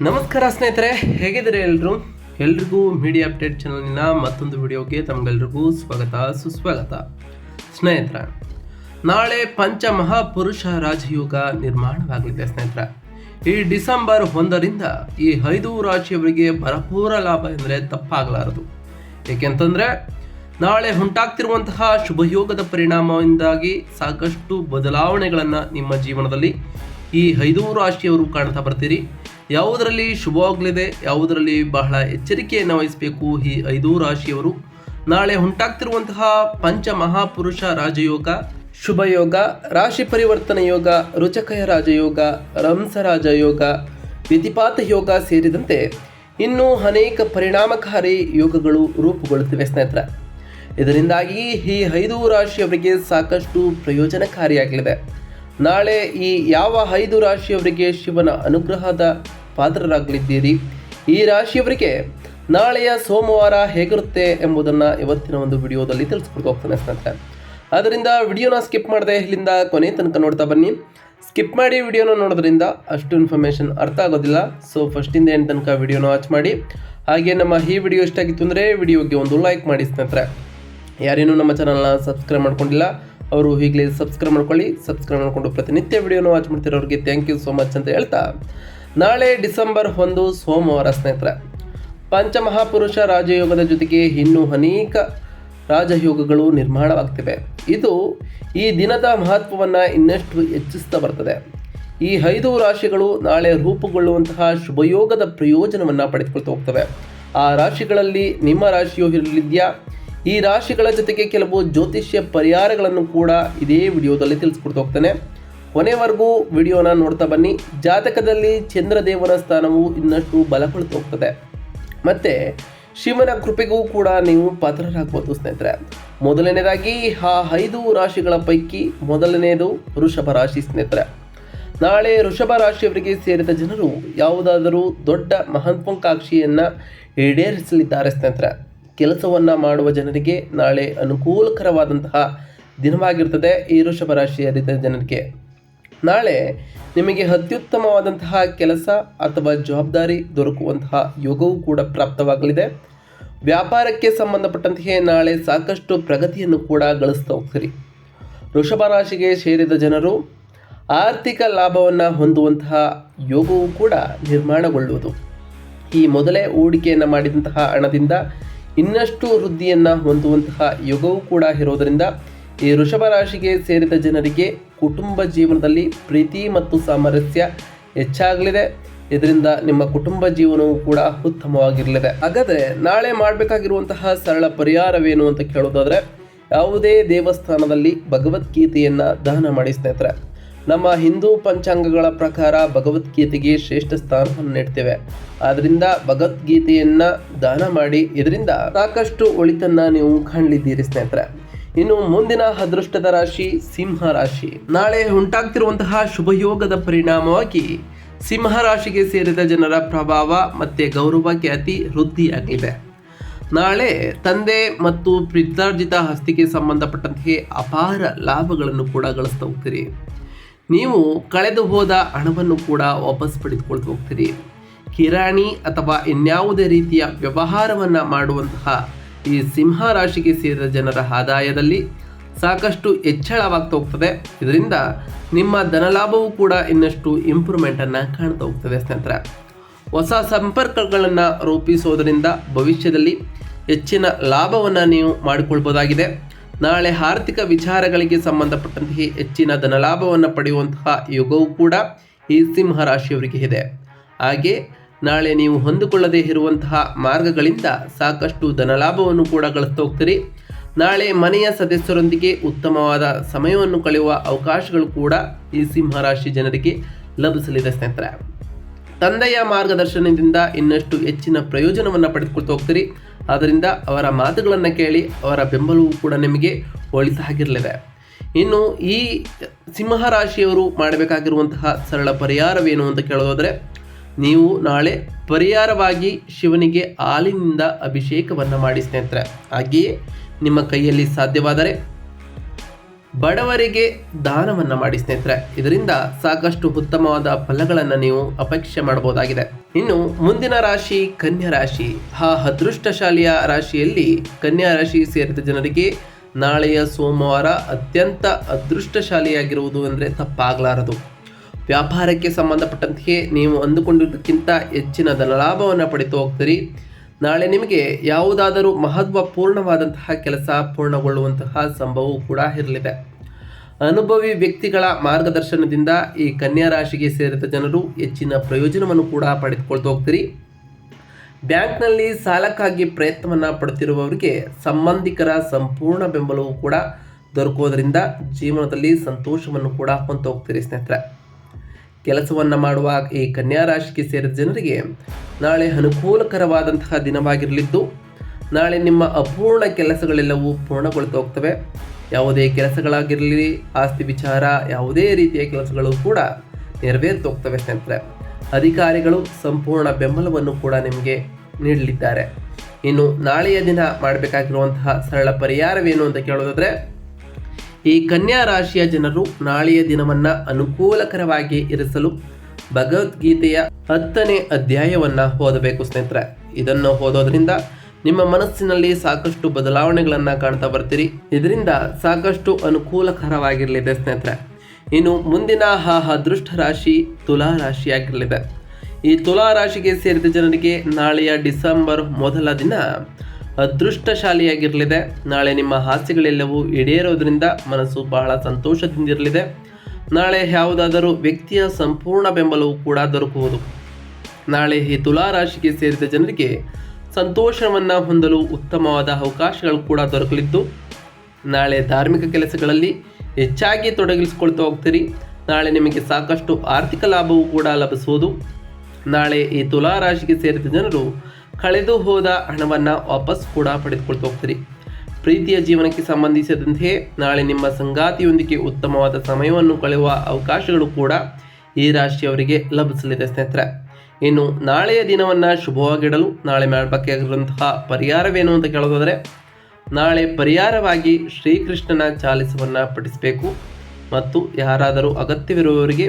ನಮಸ್ಕಾರ ಸ್ನೇಹಿತರೆ, ಹೇಗಿದ್ದೀರಿ ಎಲ್ರಿಗೂ ಮೀಡಿಯಾ ಅಪ್ಡೇಟ್ ಚಾನಲ್ನ ಮತ್ತೊಂದು ವಿಡಿಯೋಗೆ ತಮಗೆಲ್ರಿಗೂ ಸ್ವಾಗತ ಸುಸ್ವಾಗತ. ಸ್ನೇಹಿತರೆ, ನಾಳೆ ಪಂಚಮಹಾಪುರುಷ ರಾಜಯೋಗ ನಿರ್ಮಾಣವಾಗಲಿದೆ. ಸ್ನೇಹಿತರೆ, ಈ ಡಿಸೆಂಬರ್ 1ರಿಂದ ಈ 5 ರಾಶಿಯವರಿಗೆ ಭರಪೂರ ಲಾಭ ಎಂದರೆ ತಪ್ಪಾಗಲಾರದು. ಏಕೆಂತಂದರೆ ನಾಳೆ ಉಂಟಾಗ್ತಿರುವಂತಹ ಶುಭಯೋಗದ ಪರಿಣಾಮದಿಂದಾಗಿ ಸಾಕಷ್ಟು ಬದಲಾವಣೆಗಳನ್ನು ನಿಮ್ಮ ಜೀವನದಲ್ಲಿ ಈ 5 ರಾಶಿಯವರು ಕಾಣ್ತಾ ಬರ್ತೀರಿ. ಯಾವುದರಲ್ಲಿ ಶುಭವಾಗಲಿದೆ, ಯಾವುದರಲ್ಲಿ ಬಹಳ ಎಚ್ಚರಿಕೆಯನ್ನು ವಹಿಸಬೇಕು, ಈ 5 ರಾಶಿಯವರು ನಾಳೆ ಉಂಟಾಗ್ತಿರುವಂತಹ ಪಂಚಮಹಾಪುರುಷ ರಾಜಯೋಗ, ಶುಭಯೋಗ, ರಾಶಿ ಪರಿವರ್ತನೆ ಯೋಗ, ರುಚಕಯ ರಾಜಯೋಗ, ರಂಸ ರಾಜಯೋಗ, ವ್ಯತಿಪಾತ ಯೋಗ ಸೇರಿದಂತೆ ಇನ್ನೂ ಅನೇಕ ಪರಿಣಾಮಕಾರಿ ಯೋಗಗಳು ರೂಪುಗೊಳ್ಳುತ್ತಿವೆ. ಸ್ನೇಹಿತರೆ, ಇದರಿಂದಾಗಿ ಈ 5 ರಾಶಿಯವರಿಗೆ ಸಾಕಷ್ಟು ಪ್ರಯೋಜನಕಾರಿಯಾಗಲಿದೆ. ನಾಳೆ ಈ ಯಾವ 5 ರಾಶಿಯವರಿಗೆ ಶಿವನ ಅನುಗ್ರಹದ ಪಾತ್ರರಾಗಲಿದ್ದೀರಿ, ಈ ರಾಶಿಯವರಿಗೆ ನಾಳೆಯ ಸೋಮವಾರ ಹೇಗಿರುತ್ತೆ ಎಂಬುದನ್ನು ಇವತ್ತಿನ ಒಂದು ವಿಡಿಯೋದಲ್ಲಿ ತಿಳಿಸ್ಕೊಡ್ತಾ ಹೋಗ್ತಾನೆ ಸ್ನೇಹಿತರೆ. ಆದ್ದರಿಂದ ವಿಡಿಯೋನ ಸ್ಕಿಪ್ ಮಾಡದೆ ಇಲ್ಲಿಂದ ಕೊನೆ ತನಕ ನೋಡ್ತಾ ಬನ್ನಿ. ಸ್ಕಿಪ್ ಮಾಡಿ ವಿಡಿಯೋನ ನೋಡೋದ್ರಿಂದ ಅಷ್ಟು ಇನ್ಫಾರ್ಮೇಷನ್ ಅರ್ಥ ಆಗೋದಿಲ್ಲ. ಸೊ ಫಸ್ಟಿಂದ ಎಂಡ್ ತನಕ ವಿಡಿಯೋನ ವಾಚ್ ಮಾಡಿ. ಹಾಗೆ ನಮ್ಮ ಈ ವಿಡಿಯೋ ಇಷ್ಟ ಆಗಿತ್ತು ಅಂದರೆ ವಿಡಿಯೋಗೆ ಒಂದು ಲೈಕ್ ಮಾಡಿ ಸ್ನೇಹಿತರೆ. ಯಾರೇನೂ ನಮ್ಮ ಚಾನಲ್ನ ಸಬ್ಸ್ಕ್ರೈಬ್ ಮಾಡ್ಕೊಂಡಿಲ್ಲ ಅವರು ಈಗಲೇ ಸಬ್ಸ್ಕ್ರೈಬ್ ಮಾಡ್ಕೊಳ್ಳಿ. ಸಬ್ಸ್ಕ್ರೈಬ್ ಮಾಡಿಕೊಂಡು ಪ್ರತಿನಿತ್ಯ ವಿಡಿಯೋನ ವಾಚ್ ಮಾಡ್ತಿರೋರಿಗೆ ಥ್ಯಾಂಕ್ ಯು ಸೋ ಮಚ್ ಅಂತ ಹೇಳ್ತಾ, ನಾಳೆ ಡಿಸೆಂಬರ್ 1 ಸೋಮವಾರ ಸ್ನೇಹಿತರೆ, ಪಂಚಮಹಾಪುರುಷ ರಾಜಯೋಗದ ಜೊತೆಗೆ ಇನ್ನೂ ಅನೇಕ ರಾಜಯೋಗಗಳು ನಿರ್ಮಾಣವಾಗ್ತಿವೆ. ಇದು ಈ ದಿನದ ಮಹತ್ವವನ್ನು ಇನ್ನಷ್ಟು ಹೆಚ್ಚಿಸ್ತಾ ಬರ್ತದೆ. ಈ 5 ರಾಶಿಗಳು ನಾಳೆ ರೂಪುಗೊಳ್ಳುವಂತಹ ಶುಭಯೋಗದ ಪ್ರಯೋಜನವನ್ನು ಪಡೆದುಕೊಳ್ತಾ ಹೋಗ್ತವೆ. ಆ ರಾಶಿಗಳಲ್ಲಿ ನಿಮ್ಮ ರಾಶಿಯು ಇರಲಿದೆಯಾ? ಈ ರಾಶಿಗಳ ಜೊತೆಗೆ ಕೆಲವು ಜ್ಯೋತಿಷ್ಯ ಪರಿಹಾರಗಳನ್ನು ಕೂಡ ಇದೇ ವಿಡಿಯೋದಲ್ಲಿ ತಿಳಿಸ್ಕೊಡ್ತಾ ಹೋಗ್ತಾನೆ. ಕೊನೆವರೆಗೂ ವಿಡಿಯೋನ ನೋಡ್ತಾ ಬನ್ನಿ. ಜಾತಕದಲ್ಲಿ ಚಂದ್ರದೇವನ ಸ್ಥಾನವು ಇನ್ನಷ್ಟು ಬಲಗೊಳ್ತಾ ಹೋಗ್ತದೆ ಮತ್ತು ಶಿವನ ಕೃಪೆಗೂ ಕೂಡ ನೀವು ಪಾತ್ರರಾಗಬಹುದು ಸ್ನೇಹಿತರೆ. ಮೊದಲನೇದಾಗಿ ಆ 5 ರಾಶಿಗಳ ಪೈಕಿ ಮೊದಲನೆಯದು ವೃಷಭ ರಾಶಿ ಸ್ನೇಹಿತರೆ. ನಾಳೆ ವೃಷಭ ರಾಶಿಯವರಿಗೆ ಸೇರಿದ ಜನರು ಯಾವುದಾದರೂ ದೊಡ್ಡ ಮಹತ್ವಾಕಾಂಕ್ಷೆಯನ್ನು ಈಡೇರಿಸಲಿದ್ದಾರೆ ಸ್ನೇಹಿತರೆ. ಕೆಲಸವನ್ನು ಮಾಡುವ ಜನರಿಗೆ ನಾಳೆ ಅನುಕೂಲಕರವಾದಂತಹ ದಿನವಾಗಿರ್ತದೆ. ಈ ವೃಷಭ ರಾಶಿಯ ಜನರಿಗೆ ನಾಳೆ ನಿಮಗೆ ಅತ್ಯುತ್ತಮವಾದಂತಹ ಕೆಲಸ ಅಥವಾ ಜವಾಬ್ದಾರಿ ದೊರಕುವಂತಹ ಯೋಗವೂ ಕೂಡ ಪ್ರಾಪ್ತವಾಗಲಿದೆ. ವ್ಯಾಪಾರಕ್ಕೆ ಸಂಬಂಧಪಟ್ಟಂತೆ ನಾಳೆ ಸಾಕಷ್ಟು ಪ್ರಗತಿಯನ್ನು ಕೂಡ ಗಳಿಸ್ತಾ ಹೋಗ್ತೀರಿ. ವೃಷಭ ರಾಶಿಗೆ ಸೇರಿದ ಜನರು ಆರ್ಥಿಕ ಲಾಭವನ್ನು ಹೊಂದುವಂತಹ ಯೋಗವೂ ಕೂಡ ನಿರ್ಮಾಣಗೊಳ್ಳುವುದು. ಈ ಮೊದಲೇ ಹೂಡಿಕೆಯನ್ನು ಮಾಡಿದಂತಹ ಹಣದಿಂದ ಇನ್ನಷ್ಟು ವೃದ್ಧಿಯನ್ನು ಹೊಂದುವಂತಹ ಯೋಗವೂ ಕೂಡ ಇರೋದರಿಂದ ಈ ವೃಷಭ ರಾಶಿಗೆ ಸೇರಿದ ಜನರಿಗೆ ಕುಟುಂಬ ಜೀವನದಲ್ಲಿ ಪ್ರೀತಿ ಮತ್ತು ಸಾಮರಸ್ಯ ಹೆಚ್ಚಾಗಲಿದೆ. ಇದರಿಂದ ನಿಮ್ಮ ಕುಟುಂಬ ಜೀವನವೂ ಕೂಡ ಉತ್ತಮವಾಗಿರಲಿದೆ. ಹಾಗಾದರೆ ನಾಳೆ ಮಾಡಬೇಕಾಗಿರುವಂತಹ ಸರಳ ಪರಿಹಾರವೇನು ಅಂತ ಕೇಳೋದಾದರೆ, ಯಾವುದೇ ದೇವಸ್ಥಾನದಲ್ಲಿ ಭಗವದ್ಗೀತೆಯನ್ನು ದಾನ ಮಾಡಿ ಸ್ನೇಹಿತರೆ. ನಮ್ಮ ಹಿಂದೂ ಪಂಚಾಂಗಗಳ ಪ್ರಕಾರ ಭಗವದ್ಗೀತೆಗೆ ಶ್ರೇಷ್ಠ ಸ್ಥಾನವನ್ನು ನೀಡ್ತೇವೆ. ಆದ್ದರಿಂದ ಭಗವದ್ಗೀತೆಯನ್ನು ದಾನ ಮಾಡಿ. ಇದರಿಂದ ಸಾಕಷ್ಟು ಒಳಿತನ್ನು ನೀವು ಕಾಣಲಿದ್ದೀರಿ ಸ್ನೇಹಿತರೆ. ಇನ್ನು ಮುಂದಿನ ಅದೃಷ್ಟದ ರಾಶಿ ಸಿಂಹ ರಾಶಿ. ನಾಳೆ ಉಂಟಾಗ್ತಿರುವಂತಹ ಶುಭಯೋಗದ ಪರಿಣಾಮವಾಗಿ ಸಿಂಹ ರಾಶಿಗೆ ಸೇರಿದ ಜನರ ಪ್ರಭಾವ ಮತ್ತು ಗೌರವ ಖ್ಯಾತಿ ವೃದ್ಧಿಯಾಗಲಿದೆ. ನಾಳೆ ತಂದೆ ಮತ್ತು ಪಿತ್ರಾರ್ಜಿತ ಆಸ್ತಿಗೆ ಸಂಬಂಧಪಟ್ಟಂತೆ ಅಪಾರ ಲಾಭಗಳನ್ನು ಕೂಡ ಗಳಿಸ್ತಾ ಹೋಗ್ತೀರಿ. ನೀವು ಕಳೆದು ಹೋದ ಹಣವನ್ನು ಕೂಡ ವಾಪಸ್ ಪಡೆದುಕೊಳ್ತಾ ಹೋಗ್ತೀರಿ. ಕಿರಾಣಿ ಅಥವಾ ಇನ್ಯಾವುದೇ ರೀತಿಯ ವ್ಯವಹಾರವನ್ನು ಮಾಡುವಂತಹ ಈ ಸಿಂಹ ರಾಶಿಗೆ ಸೇರಿದ ಜನರ ಆದಾಯದಲ್ಲಿ ಸಾಕಷ್ಟು ಹೆಚ್ಚಳವಾಗ್ತಾ ಹೋಗ್ತದೆ. ಇದರಿಂದ ನಿಮ್ಮ ಧನಲಾಭವೂ ಕೂಡ ಇನ್ನಷ್ಟು ಇಂಪ್ರೂವ್ಮೆಂಟನ್ನು ಕಾಣ್ತಾ ಹೋಗ್ತದೆ ಸ್ನೇಹಿತರೆ. ಹೊಸ ಸಂಪರ್ಕಗಳನ್ನು ರೂಪಿಸೋದರಿಂದ ಭವಿಷ್ಯದಲ್ಲಿ ಹೆಚ್ಚಿನ ಲಾಭವನ್ನು ನೀವು ಮಾಡಿಕೊಳ್ಬೋದಾಗಿದೆ. ನಾಳೆ ಆರ್ಥಿಕ ವಿಚಾರಗಳಿಗೆ ಸಂಬಂಧಪಟ್ಟಂತೆ ಹೆಚ್ಚಿನ ಧನಲಾಭವನ್ನು ಪಡೆಯುವಂತಹ ಯೋಗವೂ ಕೂಡ ಈ ಸಿಂಹ ರಾಶಿಯವರಿಗೆ ಇದೆ. ಹಾಗೆ ನಾಳೆ ನೀವು ಹೊಂದಿಕೊಳ್ಳದೇ ಇರುವಂತಹ ಮಾರ್ಗಗಳಿಂದ ಸಾಕಷ್ಟು ಧನಲಾಭವನ್ನು ಕೂಡ ಗಳಿಸ್ತಾ ಹೋಗ್ತೀರಿ. ನಾಳೆ ಮನೆಯ ಸದಸ್ಯರೊಂದಿಗೆ ಉತ್ತಮವಾದ ಸಮಯವನ್ನು ಕಳೆಯುವ ಅವಕಾಶಗಳು ಕೂಡ ಈ ಸಿಂಹ ರಾಶಿ ಜನರಿಗೆ ಲಭಿಸಲಿದೆ ಸ್ನೇಹಿತರೆ. ತಂದೆಯ ಮಾರ್ಗದರ್ಶನದಿಂದ ಇನ್ನಷ್ಟು ಹೆಚ್ಚಿನ ಪ್ರಯೋಜನವನ್ನು ಪಡೆದುಕೊಳ್ತಾ ಹೋಗ್ತೀರಿ. ಆದ್ದರಿಂದ ಅವರ ಮಾತುಗಳನ್ನು ಕೇಳಿ ಅವರ ಬೆಂಬಲವೂ ಕೂಡ ನಿಮಗೆ ಒಳಿತಾಗಿರಲಿದೆ. ಇನ್ನು ಈ ಸಿಂಹ ರಾಶಿಯವರು ಮಾಡಬೇಕಾಗಿರುವಂತಹ ಸರಳ ಪರಿಹಾರವೇನು ಅಂತ ಕೇಳೋದಾದರೆ, ನೀವು ನಾಳೆ ಪರಿಹಾರವಾಗಿ ಶಿವನಿಗೆ ಹಾಲಿನಿಂದ ಅಭಿಷೇಕವನ್ನು ಮಾಡಿ ಸ್ನೇಹಿತರೆ. ಹಾಗೆಯೇ ನಿಮ್ಮ ಕೈಯಲ್ಲಿ ಸಾಧ್ಯವಾದರೆ ಬಡವರಿಗೆ ದಾನವನ್ನು ಮಾಡಿ ಸ್ನೇಹಿತರೆ. ಇದರಿಂದ ಸಾಕಷ್ಟು ಉತ್ತಮವಾದ ಫಲಗಳನ್ನು ನೀವು ಅಪೇಕ್ಷೆ ಮಾಡಬಹುದಾಗಿದೆ. ಇನ್ನು ಮುಂದಿನ ರಾಶಿ ಕನ್ಯಾ ರಾಶಿ. ಅದೃಷ್ಟಶಾಲಿಯ ರಾಶಿಯಲ್ಲಿ ಕನ್ಯಾ ರಾಶಿ ಸೇರಿದ ಜನರಿಗೆ ನಾಳೆಯ ಸೋಮವಾರ ಅತ್ಯಂತ ಅದೃಷ್ಟಶಾಲಿಯಾಗಿರುವುದು ಅಂದರೆ ತಪ್ಪಾಗಲಾರದು. ವ್ಯಾಪಾರಕ್ಕೆ ಸಂಬಂಧಪಟ್ಟಂತೆ ನೀವು ಅಂದುಕೊಂಡಿದ್ದಕ್ಕಿಂತ ಹೆಚ್ಚಿನ ಧನಲಾಭವನ್ನು ಪಡೆದು ಹೋಗ್ತೀರಿ. ನಾಳೆ ನಿಮಗೆ ಯಾವುದಾದರೂ ಮಹತ್ವಪೂರ್ಣವಾದಂತಹ ಕೆಲಸ ಪೂರ್ಣಗೊಳ್ಳುವಂತಹ ಸಂಭವವೂ ಕೂಡ ಇರಲಿದೆ. ಅನುಭವಿ ವ್ಯಕ್ತಿಗಳ ಮಾರ್ಗದರ್ಶನದಿಂದ ಈ ಕನ್ಯಾ ರಾಶಿಗೆ ಸೇರಿದ ಜನರು ಹೆಚ್ಚಿನ ಪ್ರಯೋಜನವನ್ನು ಕೂಡ ಪಡೆದುಕೊಳ್ತಾ ಹೋಗ್ತೀರಿ. ಬ್ಯಾಂಕ್ನಲ್ಲಿ ಸಾಲಕ್ಕಾಗಿ ಪ್ರಯತ್ನವನ್ನು ಪಡುತ್ತಿರುವವರಿಗೆ ಸಂಬಂಧಿಕರ ಸಂಪೂರ್ಣ ಬೆಂಬಲವೂ ಕೂಡ ದೊರಕುವುದರಿಂದ ಜೀವನದಲ್ಲಿ ಸಂತೋಷವನ್ನು ಕೂಡ ಹೊಂದು ಹೋಗ್ತೀರಿ ಸ್ನೇಹಿತರೆ. ಕೆಲಸವನ್ನು ಮಾಡುವ ಈ ಕನ್ಯಾ ರಾಶಿಗೆ ಸೇರಿದ ಜನರಿಗೆ ನಾಳೆ ಅನುಕೂಲಕರವಾದಂತಹ ದಿನವಾಗಿರಲಿದ್ದು, ನಾಳೆ ನಿಮ್ಮ ಅಪೂರ್ಣ ಕೆಲಸಗಳೆಲ್ಲವೂ ಪೂರ್ಣಗೊಳ್ತಾ ಹೋಗ್ತವೆ. ಯಾವುದೇ ಕೆಲಸಗಳಾಗಿರಲಿ, ಆಸ್ತಿ ವಿಚಾರ, ಯಾವುದೇ ರೀತಿಯ ಕೆಲಸಗಳು ಕೂಡ ನೆರವೇರ್ತಾ ಹೋಗ್ತವೆ ಸ್ನೇಹಿತರೆ. ಅಧಿಕಾರಿಗಳು ಸಂಪೂರ್ಣ ಬೆಂಬಲವನ್ನು ಕೂಡ ನಿಮಗೆ ನೀಡಲಿದ್ದಾರೆ. ಇನ್ನು ನಾಳೆಯ ದಿನ ಮಾಡಬೇಕಾಗಿರುವಂತಹ ಸರಳ ಪರಿಹಾರವೇನು ಅಂತ ಕೇಳೋದಾದರೆ, ಈ ಕನ್ಯಾ ರಾಶಿಯ ಜನರು ನಾಳೆಯ ದಿನವನ್ನು ಅನುಕೂಲಕರವಾಗಿ ಇರಿಸಲು ಭಗವದ್ಗೀತೆಯ 10ನೇ ಅಧ್ಯಾಯವನ್ನು ಓದಬೇಕು ಸ್ನೇಹಿತರೆ. ಇದನ್ನು ಓದೋದ್ರಿಂದ ನಿಮ್ಮ ಮನಸ್ಸಿನಲ್ಲಿ ಸಾಕಷ್ಟು ಬದಲಾವಣೆಗಳನ್ನು ಕಾಣ್ತಾ ಬರ್ತೀರಿ. ಇದರಿಂದ ಸಾಕಷ್ಟು ಅನುಕೂಲಕರವಾಗಿರಲಿದೆ ಸ್ನೇಹಿತರೆ. ಇನ್ನು ಮುಂದಿನ ಅದೃಷ್ಟ ರಾಶಿ ತುಲಾ ರಾಶಿಯಾಗಿರಲಿದೆ. ಈ ತುಲಾ ರಾಶಿಗೆ ಸೇರಿದ ಜನರಿಗೆ ನಾಳೆಯ ಡಿಸೆಂಬರ್ ಮೊದಲ ದಿನ ಅದೃಷ್ಟಶಾಲಿಯಾಗಿರಲಿದೆ. ನಾಳೆ ನಿಮ್ಮ ಆಸೆಗಳೆಲ್ಲವೂ ಈಡೇರೋದ್ರಿಂದ ಮನಸ್ಸು ಬಹಳ ಸಂತೋಷದಿಂದಿರಲಿದೆ. ನಾಳೆ ಯಾವುದಾದರೂ ವ್ಯಕ್ತಿಯ ಸಂಪೂರ್ಣ ಬೆಂಬಲವೂ ಕೂಡ ದೊರಕುವುದು. ನಾಳೆ ಈ ತುಲಾ ರಾಶಿಗೆ ಸೇರಿದ ಜನರಿಗೆ ಸಂತೋಷವನ್ನು ಹೊಂದಲು ಉತ್ತಮವಾದ ಅವಕಾಶಗಳು ಕೂಡ ದೊರಕಲಿದ್ದು, ನಾಳೆ ಧಾರ್ಮಿಕ ಕೆಲಸಗಳಲ್ಲಿ ಹೆಚ್ಚಾಗಿ ತೊಡಗಿಸಿಕೊಳ್ತಾ ಹೋಗ್ತೀರಿ. ನಾಳೆ ನಿಮಗೆ ಸಾಕಷ್ಟು ಆರ್ಥಿಕ ಲಾಭವೂ ಕೂಡ ಲಭಿಸುವುದು. ನಾಳೆ ಈ ತುಲಾ ರಾಶಿಗೆ ಸೇರಿದ ಜನರು ಕಳೆದು ಹೋದ ಹಣವನ್ನು ವಾಪಸ್ ಕೂಡ ಪಡೆದುಕೊಳ್ತಾ ಹೋಗ್ತೀರಿ. ಪ್ರೀತಿಯ ಜೀವನಕ್ಕೆ ಸಂಬಂಧಿಸಿದಂತೆ ನಾಳೆ ನಿಮ್ಮ ಸಂಗಾತಿಯೊಂದಿಗೆ ಉತ್ತಮವಾದ ಸಮಯವನ್ನು ಕಳೆಯುವ ಅವಕಾಶಗಳು ಕೂಡ ಈ ರಾಶಿಯವರಿಗೆ ಲಭಿಸಲಿದೆ ಸ್ನೇಹಿತರೆ. ಇನ್ನು ನಾಳೆಯ ದಿನವನ್ನು ಶುಭವಾಗಿಡಲು ನಾಳೆ ಮಾಡಬೇಕಾಗಿರುವಂತಹ ಪರಿಹಾರವೇನು ಅಂತ ಕೇಳೋದಾದರೆ, ನಾಳೆ ಪರಿಹಾರವಾಗಿ ಶ್ರೀಕೃಷ್ಣನ ಚಾಲಿಸವನ್ನು ಪಠಿಸಬೇಕು ಮತ್ತು ಯಾರಾದರೂ ಅಗತ್ಯವಿರುವವರಿಗೆ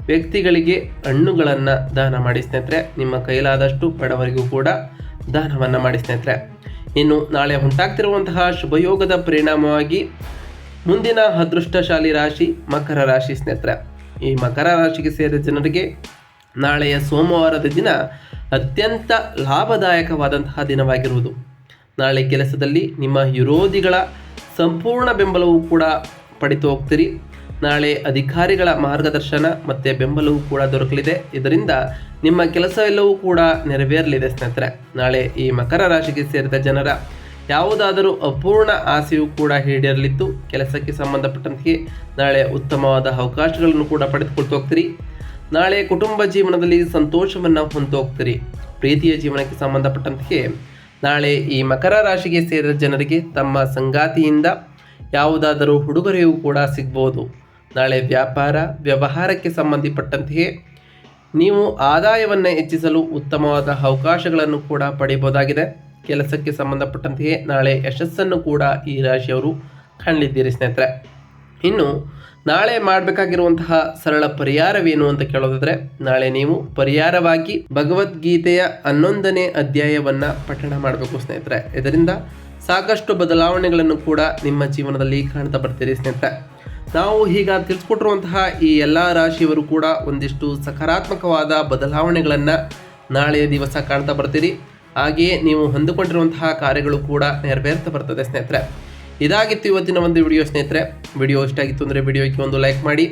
ವ್ಯಕ್ತಿಗಳಿಗೆ ಹಣ್ಣುಗಳನ್ನು ದಾನ ಮಾಡಿ ಸ್ನೇಹಿತರೆ. ನಿಮ್ಮ ಕೈಲಾದಷ್ಟು ಬಡವರಿಗೂ ಕೂಡ ದಾನವನ್ನು ಮಾಡಿ ಸ್ನೇಹಿತರೆ. ಇನ್ನು ನಾಳೆ ಉಂಟಾಗ್ತಿರುವಂತಹ ಶುಭಯೋಗದ ಪರಿಣಾಮವಾಗಿ ಮುಂದಿನ ಅದೃಷ್ಟಶಾಲಿ ರಾಶಿ ಮಕರ ರಾಶಿ ಸ್ನೇಹಿತರೆ. ಈ ಮಕರ ರಾಶಿಗೆ ಸೇರಿದ ಜನರಿಗೆ ನಾಳೆಯ ಸೋಮವಾರದ ದಿನ ಅತ್ಯಂತ ಲಾಭದಾಯಕವಾದಂತಹ ದಿನವಾಗಿರುವುದು. ನಾಳೆ ಕೆಲಸದಲ್ಲಿ ನಿಮ್ಮ ವಿರೋಧಿಗಳ ಸಂಪೂರ್ಣ ಬೆಂಬಲವೂ ಕೂಡ ಪಡೆದು ಹೋಗ್ತೀರಿ. ನಾಳೆ ಅಧಿಕಾರಿಗಳ ಮಾರ್ಗದರ್ಶನ ಮತ್ತು ಬೆಂಬಲವೂ ಕೂಡ ದೊರಕಲಿದೆ. ಇದರಿಂದ ನಿಮ್ಮ ಕೆಲಸವೆಲ್ಲವೂ ಕೂಡ ನೆರವೇರಲಿದೆ ಸ್ನೇಹಿತರೆ. ನಾಳೆ ಈ ಮಕರ ರಾಶಿಗೆ ಸೇರಿದ ಜನರ ಯಾವುದಾದರೂ ಅಪೂರ್ಣ ಆಸೆಯೂ ಕೂಡ ಈಡೇರಲಿದ್ದು, ಕೆಲಸಕ್ಕೆ ಸಂಬಂಧಪಟ್ಟಂತೆ ನಾಳೆ ಉತ್ತಮವಾದ ಅವಕಾಶಗಳನ್ನು ಕೂಡ ಪಡೆದುಕೊಳ್ತಾ ಹೋಗ್ತೀರಿ. ನಾಳೆ ಕುಟುಂಬ ಜೀವನದಲ್ಲಿ ಸಂತೋಷವನ್ನು ಹೊಂದು ಹೋಗ್ತೀರಿ. ಪ್ರೀತಿಯ ಜೀವನಕ್ಕೆ ಸಂಬಂಧಪಟ್ಟಂತೆ ನಾಳೆ ಈ ಮಕರ ರಾಶಿಗೆ ಸೇರಿದ ಜನರಿಗೆ ತಮ್ಮ ಸಂಗಾತಿಯಿಂದ ಯಾವುದಾದರೂ ಉಡುಗೊರೆಯೂ ಕೂಡ ಸಿಗ್ಬೋದು. ನಾಳೆ ವ್ಯವಹಾರಕ್ಕೆ ಸಂಬಂಧಪಟ್ಟಂತೆಯೇ ನೀವು ಆದಾಯವನ್ನು ಹೆಚ್ಚಿಸಲು ಉತ್ತಮವಾದ ಅವಕಾಶಗಳನ್ನು ಕೂಡ ಪಡೆಯಬಹುದಾಗಿದೆ. ಕೆಲಸಕ್ಕೆ ಸಂಬಂಧಪಟ್ಟಂತೆಯೇ ನಾಳೆ ಯಶಸ್ಸನ್ನು ಕೂಡ ಈ ರಾಶಿಯವರು ಕಾಣಲಿದ್ದೀರಿ ಸ್ನೇಹಿತರೆ. ಇನ್ನು ನಾಳೆ ಮಾಡಬೇಕಾಗಿರುವಂತಹ ಸರಳ ಪರಿಹಾರವೇನು ಅಂತ ಕೇಳೋದಾದರೆ, ನಾಳೆ ನೀವು ಪರಿಹಾರವಾಗಿ ಭಗವದ್ಗೀತೆಯ 11ನೇ ಅಧ್ಯಾಯವನ್ನು ಪಠಣ ಮಾಡಬೇಕು ಸ್ನೇಹಿತರೆ. ಇದರಿಂದ ಸಾಕಷ್ಟು ಬದಲಾವಣೆಗಳನ್ನು ಕೂಡ ನಿಮ್ಮ ಜೀವನದಲ್ಲಿ ಕಾಣ್ತಾ ಬರ್ತೀರಿ ಸ್ನೇಹಿತರೆ. ನಾವು ಈಗ ತಿಳಿಸ್ಕೊಟ್ಟಿರುವಂತಹ ಈ ಎಲ್ಲ ರಾಶಿಯವರು ಕೂಡ ಒಂದಿಷ್ಟು ಸಕಾರಾತ್ಮಕವಾದ ಬದಲಾವಣೆಗಳನ್ನು ನಾಳೆಯ ದಿವಸ ಕಾಣ್ತಾ ಬರ್ತೀರಿ. ಹಾಗೆಯೇ ನೀವು ಹೊಂದಿಕೊಂಡಿರುವಂತಹ ಕಾರ್ಯಗಳು ಕೂಡ ನೆರವೇರ್ತಾ ಬರ್ತದೆ ಸ್ನೇಹಿತರೆ. ಇದಾಗಿತ್ತು ಇವತ್ತಿನ ಒಂದು ವಿಡಿಯೋ ಸ್ನೇಹಿತರೆ. ವಿಡಿಯೋ ಇಷ್ಟ ಆಗಿತ್ತು ಅಂದರೆ ವಿಡಿಯೋಕ್ಕೆ ಒಂದು ಲೈಕ್ ಮಾಡಿ.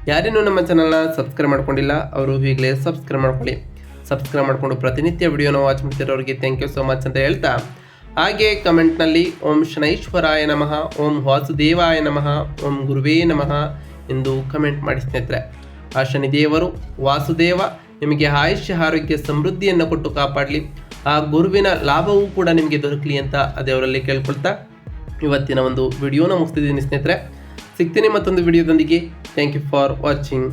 ಯಾರೇನೂ ನಮ್ಮ ಚಾನಲ್ನ ಸಬ್ಸ್ಕ್ರೈಬ್ ಮಾಡ್ಕೊಂಡಿಲ್ಲ ಅವರು ಈಗಲೇ ಸಬ್ಸ್ಕ್ರೈಬ್ ಮಾಡ್ಕೊಳ್ಳಿ. ಸಬ್ಸ್ಕ್ರೈಬ್ ಮಾಡಿಕೊಂಡು ಪ್ರತಿನಿತ್ಯ ವಿಡಿಯೋನ ವಾಚ್ ಮಾಡ್ತಿರೋರಿಗೆ ಥ್ಯಾಂಕ್ ಯು ಸೋ ಮಚ್ ಅಂತ ಹೇಳ್ತಾ, ಹಾಗೆ ಕಮೆಂಟ್ನಲ್ಲಿ ಓಂ ಶನೈಶ್ವರಾಯ ನಮಃ, ಓಂ ವಾಸುದೇವಾಯ ನಮಃ, ಓಂ ಗುರುವೇ ನಮಃ ಎಂದು ಕಮೆಂಟ್ ಮಾಡಿ ಸ್ನೇಹಿತರೆ. ಆ ಶನಿದೇವರು ವಾಸುದೇವ ನಿಮಗೆ ಆಯುಷ್ಯ ಆರೋಗ್ಯ ಸಮೃದ್ಧಿಯನ್ನು ಕೊಟ್ಟು ಕಾಪಾಡಲಿ, ಆ ಗುರುವಿನ ಲಾಭವೂ ಕೂಡ ನಿಮಗೆ ದೊರಕಲಿ ಅಂತ ದೇವರಲ್ಲಿ ಕೇಳ್ಕೊಳ್ತಾ ಇವತ್ತಿನ ಒಂದು ವಿಡಿಯೋನ ಮುಗಿಸ್ತಿದ್ದೀನಿ ಸ್ನೇಹಿತರೆ. ಸಿಗ್ತೀನಿ ಮತ್ತೊಂದು ವಿಡಿಯೋದೊಂದಿಗೆ. Thank you for watching.